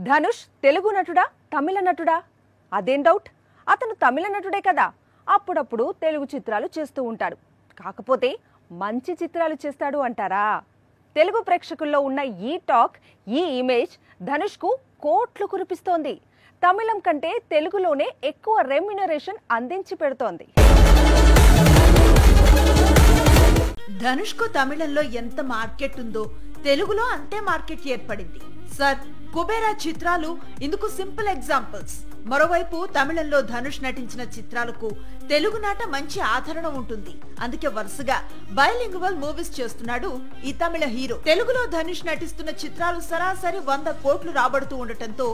ధనుష్ తెలుగు నటుడా తమిళ నటుడా? అదేం డౌట్, అతను తమిళ నటుడే కదా. అప్పుడప్పుడు తెలుగు చిత్రాలు చేస్తూ ఉంటాడు. కాకపోతే మంచి చిత్రాలు చేస్తాడు అంటారా? తెలుగు ప్రేక్షకుల్లో ఉన్న ఈ టాక్, ఈ ఇమేజ్ ధనుష్కు కోట్లు కురిపిస్తోంది. తమిళం కంటే తెలుగులోనే ఎక్కువ రెమ్యునరేషన్ అందించి పెడుతోంది. ధనుష్కు తమిళంలో ఎంత మార్కెట్ ఉందో తెలుగులో అంతే మార్కెట్ ఏర్పడింది. సార్, కుబేరా చిత్రాలు ఇందుకు సింపుల్ ఎగ్జాంపుల్స్. మరోవైపు తమిళంలో ధనుష్ నటించిన చిత్రాలకు తెలుగునాట మంచి ఆదరణ ఉంటుంది. అందుకే వరుసగా బైలింగువల్ మూవీస్ చేస్తున్నాడు ఈ తమిళ హీరో. తెలుగులో ధనుష్ నటిస్తున్న చిత్రాలు సరాసరి 100 కోట్లు రాబడుతూ ఉండటంతో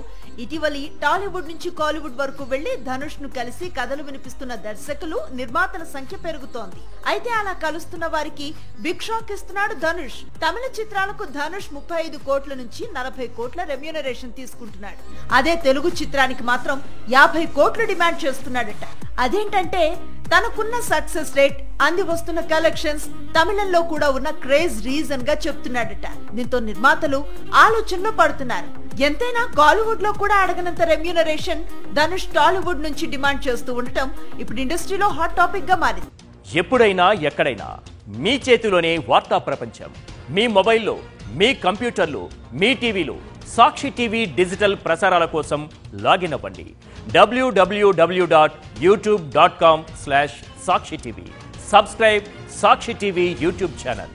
ఇటీవలి టాలీవుడ్ నుంచి కాలీవుడ్ వరకు వెళ్లి ధనుష్ ను కలిసి కథలు వినిపిస్తున్న దర్శకులు, నిర్మాతల సంఖ్య పెరుగుతోంది. అయితే అలా కలుస్తున్న వారికి బిగ్ షాక్ ఇస్తున్నాడు ధనుష్. తమిళ చిత్రాలకు ధనుష్ 35 కోట్ల నుంచి 40 కోట్ల రెమ్యూనరేషన్ తీసుకుంటున్నాడు. అదే తెలుగు చిత్రానికి మాత్రం 50 కోట్లు డిమాండ్ చేస్తున్నాడట. అదేంటంటే తనకున్న సక్సెస్ రేట్, అంది వస్తున్న కలెక్షన్స్, తమిళంలో కూడా ఉన్న క్రేజ్ రీజన్ గా చెప్తున్నాడట. దీంతో నిర్మాతలు ఆలోచనలో పడుతున్నారు. ఎంతైనా కాలీవుడ్ లో కూడా అడగనంత రెమ్యూనరేషన్ ధనుష్ టాలీవుడ్ నుంచి డిమాండ్ చేస్తూ ఉండటం ఇప్పుడు ఇండస్ట్రీలో హాట్ టాపిక్ గా మారింది. ఎప్పుడైనా ఎక్కడైనా మీ చేతిలోనే వార్తా ప్రపంచం. మీ మొబైల్లో, మీ కంప్యూటర్లో, మీ టీవీలో సాక్షి టీవీ డిజిటల్ ప్రసారాల కోసం లాగిన్ అవ్వండి. www.youtube.com/సాక్షి టీవీ. సబ్స్క్రైబ్ సాక్షి టీవీ యూట్యూబ్ ఛానల్.